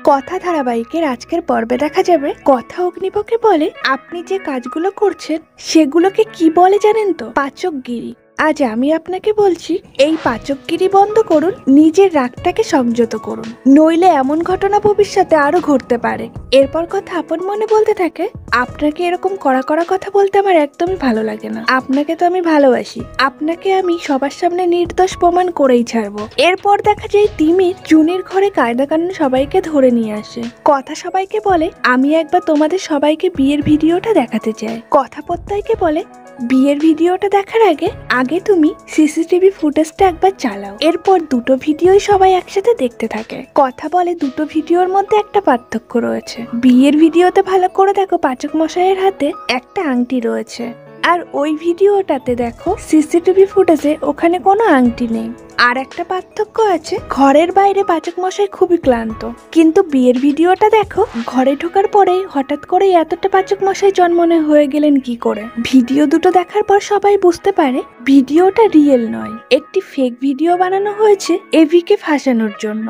কথা ধারাবাহিকের আজকের পর্বে দেখা যাবে কথা অগ্নিপকে বলে আপনি যে কাজগুলো করছেন সেগুলোকে কি বলে জানেন তো? পাচকগিরি। আজ আমি আপনাকে বলছি এই পাচকগিরি বন্ধ করুন, নিজের রাগটাকে সংযত করুন, নইলে এমন ঘটনা ভবিষ্যতে আরো ঘটতে পারে। এরপর কথা আপন মনে বলতে থাকে, আপনাকে এরকম কড়া কড়া কথা বলতে আমার একদমই ভালো লাগে না। আপনাকে তো আমি ভালোবাসি, আপনাকে আমি সবার সামনে নির্দোষ প্রমাণ করেই ছাড়বো। এরপর দেখা যায় তিমির জুনির ঘরে কায়দা কানুন সবাইকে ধরে নিয়ে আসে। কথা সবাইকে বলে আমি একবার তোমাদের সবাইকে বিয়ের ভিডিওটা দেখাতে চাই। কথা প্রত্যয়কে বলে বিয়ের ভিডিওটা দেখার আগে তুমি সিসিটিভি ফুটেজটা একবার চালাও। এরপর দুটো ভিডিওই সবাই একসাথে দেখতে থাকে। কথা বলে দুটো ভিডিওর মধ্যে একটা পার্থক্য রয়েছে। বিয়ের ভিডিওতে ভালো করে দেখো পাচক মশাইয়ের হাতে একটা আংটি রয়েছে, আর ওই ভিডিওটাতে দেখো সিসিটিভি ফুটেজে ওখানে কোনো আংটি নেই। আর একটা পার্থক্য আছে, ঘরের বাইরে পাচক মশাই খুবই ক্লান্ত, কিন্তু বিয়ের ভিডিওটা দেখো ঘরে ঢোকার পরে হঠাৎ করে এতটা পাচক মশাই জন্মনে হয়ে গেলেন কি করে। ভিডিও দুটো দেখার পর সবাই বুঝতে পারে ভিডিওটা রিয়েল নয়, একটি ফেক ভিডিও বানানো হয়েছে এভিকে ফাঁসানোর জন্য।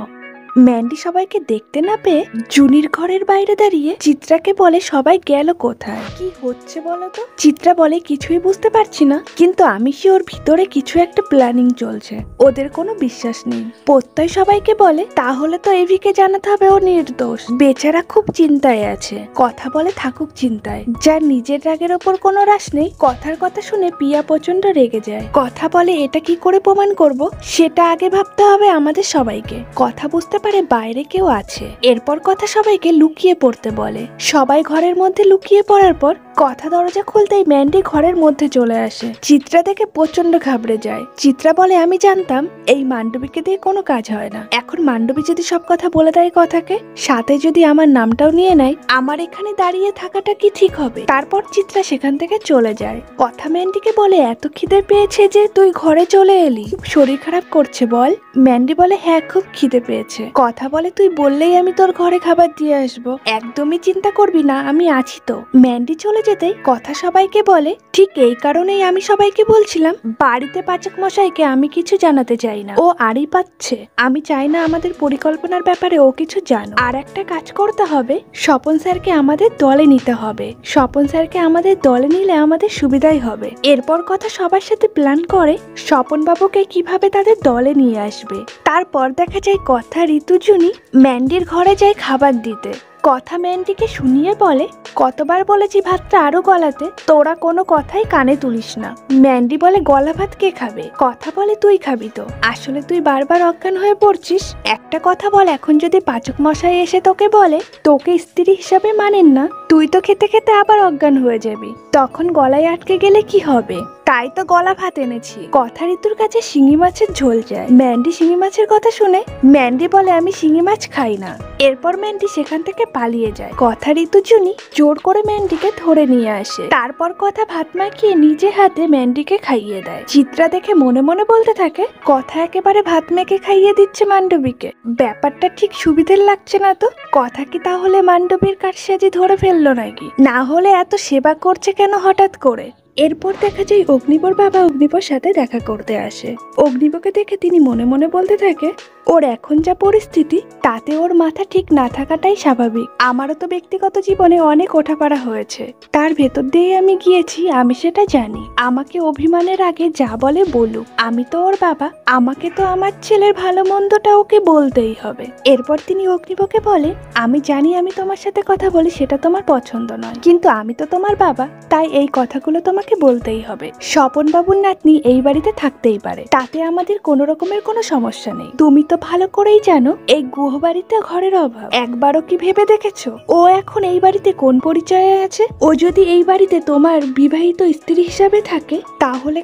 ম্যান্ডি সবাইকে দেখতে না পেয়ে জুনির ঘরের বাইরে দাঁড়িয়ে চিত্রাকে বলে সবাই গেল কোথায়, কি হচ্ছে বলো তো? চিত্রা বলে কিছুই বুঝতে পারছি না, কিন্তু আমি শিওর ভিতরে কিছু একটা প্ল্যানিং চলছে, ওদের কোনো বিশ্বাস নেই। প্রত্যয় সবাইকে বলে তাহলে তো এভিকে জানাতে হবে ও নির্দোষ, বেচারা খুব চিন্তায় আছে। কথা বলে থাকুক চিন্তায়, যার নিজের রাগের ওপর কোনো রাশ নেই। কথার কথা শুনে পিয়া প্রচন্ড রেগে যায়। কথা বলে এটা কি করে প্রমাণ করব, সেটা আগে ভাবতে হবে আমাদের সবাইকে। কথা বুঝতে বাইরে কেউ আছে। এরপর কথা সবাইকে লুকিয়ে পড়তে বলে। সবাই ঘরের মধ্যে লুকিয়ে পড়ার পর কথা দরজা খুলতেই ম্যান্ডি ঘরের মধ্যে চলে আসে। চিত্রা দেখে প্রচন্ড ঘাবড়ে যায়। চিত্রা বলে আমি জানতাম এই মান্ডবীকে দিয়ে কোনো কাজ হয় না। এখন মান্ডবী যদি সব কথা বলে দেয় কথাকে, সাথে যদি আমার নামটাও নিয়ে নেয়, আমার এখানে দাঁড়িয়ে থাকাটা কি ঠিক হবে? তারপর চিত্রা সেখান থেকে চলে যায়। কথা ম্যান্ডিকে বলে এত খিদে পেয়েছে যে তুই ঘরে চলে এলি, শরীর খারাপ করছে বল? ম্যান্ডি বলে হ্যাঁ খুব খিদে পেয়েছে। কথা বলে তুই বললেই আমি তোর ঘরে খাবার দিয়ে আসবো, একদমই চিন্তা করবি না, আমি আছি তো। ম্যান্ডি চলে যেতেই কথা সবাইকে বলে ঠিক এই কারণেই আমি সবাইকে বলছিলাম বাড়িতে পাচক মশাইকে আমি কিছু জানাতে চাই না, ও আড়ি পাচ্ছে। আমি চাই না আমাদের পরিকল্পনার ব্যাপারে ও কিছু জানো। আর একটা কাজ করতে হবে, স্বপন স্যারকে আমাদের দলে নিতে হবে। স্বপন স্যারকে আমাদের দলে নিলে আমাদের সুবিধাই হবে। এরপর কথা সবার সাথে প্ল্যান করে স্বপন বাবুকে কিভাবে তাদের দলে নিয়ে আসবে। তারপর দেখা যায় কথা ঋতু জুনি ম্যান্ডির ঘরে যায় খাবার দিতে। কথা ম্যান্ডিকে শুনিয়ে বলে কতবার বলেছি ভাতটা আরো গলাতে, তোরা কোনো কথাই কানে তুলিস না। ম্যান্ডি বলে গলা ভাত কে খাবে? কথা বলে তুই খাবি তো, আসলে তুই বারবার অজ্ঞান হয়ে পড়ছিস। একটা কথা বল, এখন যদি পাচক মশাই এসে তোকে বলে তোকে স্ত্রী হিসাবে মানেন না, তুই তো খেতে খেতে আবার অজ্ঞান হয়ে যাবি, তখন গলায় আটকে গেলে কি হবে? তাই তো গলা ভাত এনেছি। কথা ঋতুর কাছে শিঙি মাছের ঝোল যায়। ম্যান্ডি শিঙি মাছের কথা শুনে ম্যান্ডি বলে আমি শিঙি মাছ খাই না। এরপর ম্যান্ডি সেখান থেকে পালিয়ে যায়। কথা ঋতু জুনি জোর করে ম্যান্ডিকে ধরে নিয়ে আসে। তারপর কথা ভাত মাখিয়ে নিজে হাতে ম্যান্ডিকে খাইয়ে দেয়। চিত্রা দেখে মনে মনে বলতে থাকে কথা একেবারে ভাত মেখে খাইয়ে দিচ্ছে মান্ডবীকে, ব্যাপারটা ঠিক সুবিধের লাগছে না তো। কথা কি তাহলে মান্ডবীর কারসাজি ধরে ফেললো নাকি? না হলে এত সেবা করছে কেন হঠাৎ করে? এরপর দেখা যায় অগ্নিবর বাবা অগ্নিবর সাথে দেখা করতে আসে। অগ্নিবকে দেখে তিনি মনে মনে বলতে থাকে ওর এখন যা পরিস্থিতি তাতে ওর মাথা ঠিক না থাকাটাই স্বাভাবিক। আমারও তো ব্যক্তিগত জীবনে অনেক ওঠাপড়া হয়েছে, তার ভেতর দিয়ে আমি গিয়েছি, আমি সেটা জানি। আমাকে অভিমানের আগে যা বলে বলুক, আমি তো ওর বাবা, আমাকে তো আমার ছেলের ভালো মন্দটা ওকে বলতেই হবে। এরপর তিনি অগ্নিবকে বলে আমি জানি আমি তোমার সাথে কথা বলি সেটা তোমার পছন্দ নয়, কিন্তু আমি তো তোমার বাবা, তাই এই কথাগুলো তোমাকে বলতেই হবে। স্বপন বাবুর নাতনি এই বাড়িতে থাকতেই পারে, তাতে আমাদের কোনো রকমের কোনো সমস্যা নেই। তুমি তো ভালো করেই জানো এই গুহবাড়িতে ঘরের অভাব, একবারও কি ভেবে দেখেছো ও এখন এই বাড়িতে কোন পরিচয়ে আছে? ও যদি এই বাড়িতে তোমার বিবাহিত স্ত্রী হিসাবে থাকে তাহলে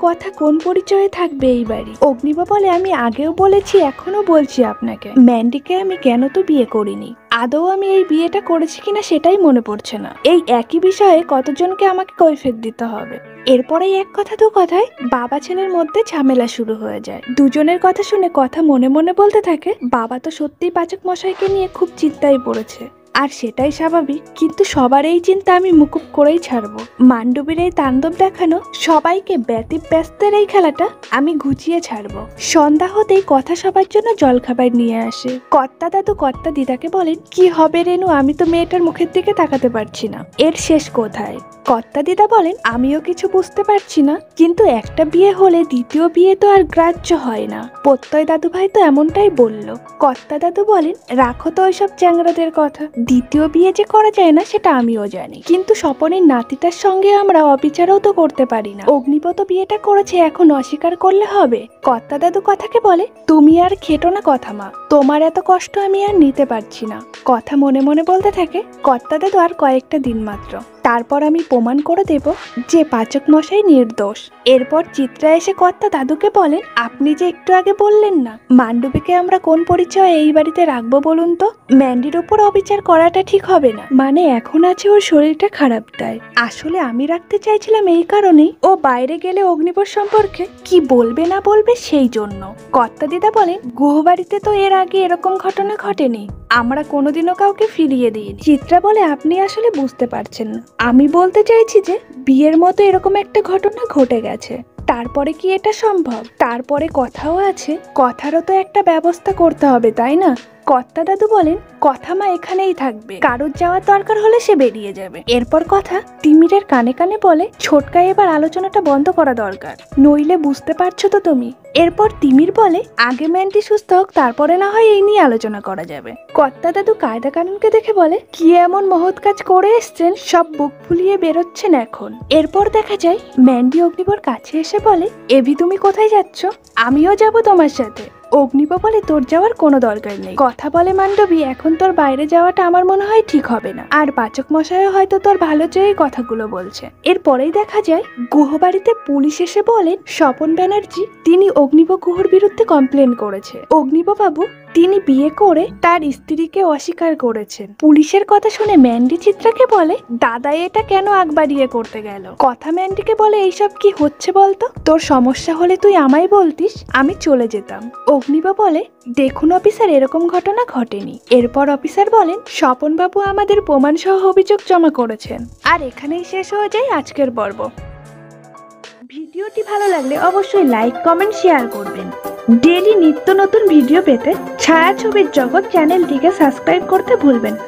কথা কোন পরিচয়ে থাকবে এই বাড়ি? অগ্নিবা বলে আমি আগেও বলেছি এখনো বলছি আপনাকে, ম্যান্ডিকে আমি কেন তো বিয়ে করিনি, আদৌ আমি এই বিয়েটা করেছি কিনা সেটাই মনে পড়ছে না। এই একই বিষয়ে কতজনকে আমাকে কৈফিয়ত দিতে হবে? এরপরে এক কথা দু কথায় বাবা ছেলের মধ্যে ঝামেলা শুরু হয়ে যায়। দুজনের কথা শুনে কথা মনে মনে বলতে থাকে বাবা তো সত্যিই পাচক মশাইকে নিয়ে খুব চিন্তায় পড়েছে। আর সেটাই স্বাভাবিক, কিন্তু সবার এই চিন্তা আমি মুকুব করেই ছাড়বো। মান্ডবীর এই তাণ্ডব দেখানো সবাইকে ব্যস্তের এই খেলাটা আমি ঘুচিয়ে ছাড়বো। সন্ধ্যা হতেই কথা সবার জন্য জলখাবার নিয়ে আসে। কর্তা দাদু কর্তা দিদাকে বলেন, কি হবে রেনু, আমি তো মেয়েটার মুখের দিকে তাকাতে পারছি না, এর শেষ কোথায়? কর্তা দিদা বলেন, আমিও কিছু বুঝতে পারছি না, কিন্তু একটা বিয়ে হলে দ্বিতীয় বিয়ে তো আর গ্রাহ্য হয় না। প্রত্যয় দাদু ভাই তো এমনটাই বলল। কর্তা দাদু বলেন, রাখো তো ওইসব চ্যাংড়াদের কথা, দ্বিতীয় বিয়ে যে করা যায় না সেটা আমিও জানি, কিন্তু স্বপনের নাতিটার সঙ্গে আমরা অবিচারও তো করতে পারি না। অগ্নিপত বিয়েটা করেছে, এখন অস্বীকার করলে হবে? কর্তা দাদু কথাকে বলে, তুমি আর খেটো না কথা মা, তোমার এত কষ্ট আমি আর নিতে পারছি না। কথা মনে মনে বলতে থাকে, কর্তা দাদু আর কয়েকটা দিন মাত্র, তারপর আমি প্রমাণ করে দেব যে পাচক মশাই নির্দোষ। এরপর চিত্রা এসে কর্তা দাদুকে বলেন, আপনি যে একটু আগে বললেন না মান্ডবীকে আমরা কোন পরিচয়ে এই বাড়িতে রাখবো বলুন তো? ম্যান্ডির উপর অবিচার করাটা ঠিক হবে না, মানে এখন আছে ওর শরীরটা খারাপ তাই। আসলে আমি রাখতে চাইছিলাম এই কারণেই, ও বাইরে গেলে অগ্নিপর সম্পর্কে কি বলবে না বলবে সেই জন্য। কর্তা দিদা বলেন, গুহবাড়িতে তো এর আগে এরকম ঘটনা ঘটেনি, আমরা কোনোদিনও কাউকে ফিরিয়ে দিইনি। চিত্রা বলে, আপনি আসলে বুঝতে পারছেন না, আমি বলতে চাইছি যে বিয়ের মতো এরকম একটা ঘটনা ঘটে গেছে, তারপরে কি এটা সম্ভব? তারপরে কথাও আছে, কথারও তো একটা ব্যবস্থা করতে হবে তাই না? কর্তা দাদু বলেন, কথা মা এখানেই থাকবে, কারোর যাওয়ার দরকার হলে সে বেরিয়ে যাবে। এরপর কথা তিমিরের কানে কানে বলে, ছোটকা এবার আলোচনাটা বন্ধ করা দরকার, নইলে বুঝতে পারছো তো তুমি। এরপর তিমির বলে, আগে ম্যান্ডি সুস্থ হোক, তারপরে না হয় এই নিয়ে আলোচনা করা যাবে। কর্তা দাদু কায়দা কানুনকে দেখে বলে, কি এমন মহৎ কাজ করে এসছেন, সব বুক ফুলিয়ে বেরোচ্ছেন এখন। এরপর দেখা যায় ম্যান্ডি অগ্নিবর কাছে এসে বলে, এভি তুমি কোথায় যাচ্ছ? আমিও যাব তোমার সাথে। অগ্নিব বলে, তোর যাওয়ার কোনো দরকার নেই। কথা বলে মান্ডবী, এখন তোর বাইরে যাওয়াটা আমার মনে হয় ঠিক হবে না, আর পাচক মশাইও হয়তো তোর ভালো চেয়ে কথাগুলো বলছে। এরপরেই দেখা যায় গুহবাড়িতে পুলিশ এসে বলেন, স্বপন ব্যানার্জি তিনি অগ্নিব গুহর বিরুদ্ধে কমপ্লেন করেছে। অগ্নিব বাবু তিনি বিয়ে করে তার স্ত্রীকে অস্বীকার করেছেন। পুলিশের কথা শুনে ম্যান্ডি চিত্রাকে বলে, দাদা এটা কেন আগ বাড়িয়ে করতে গেল? কথা ম্যান্ডিকে বলে, এইসব কি হচ্ছে বলতো, তোর সমস্যা হলে তুই আমায় বলতিস, আমি চলে যেতাম। অগ্নিব বলে, দেখুন অফিসার, এরকম ঘটনা ঘটেনি। এরপর অফিসার বলেন, স্বপন বাবু আমাদের প্রমাণ সহ অভিযোগ জমা করেছেন। আর এখানেই শেষ হয়ে যায় আজকের পর্ব। ভিডিওটি ভালো লাগলে অবশ্যই লাইক কমেন্ট শেয়ার করবেন। ডেইলি নিত্য নতুন ভিডিও পেতে ছায়াছবির জগৎ চ্যানেলটিকে সাবস্ক্রাইব করতে ভুলবেন না।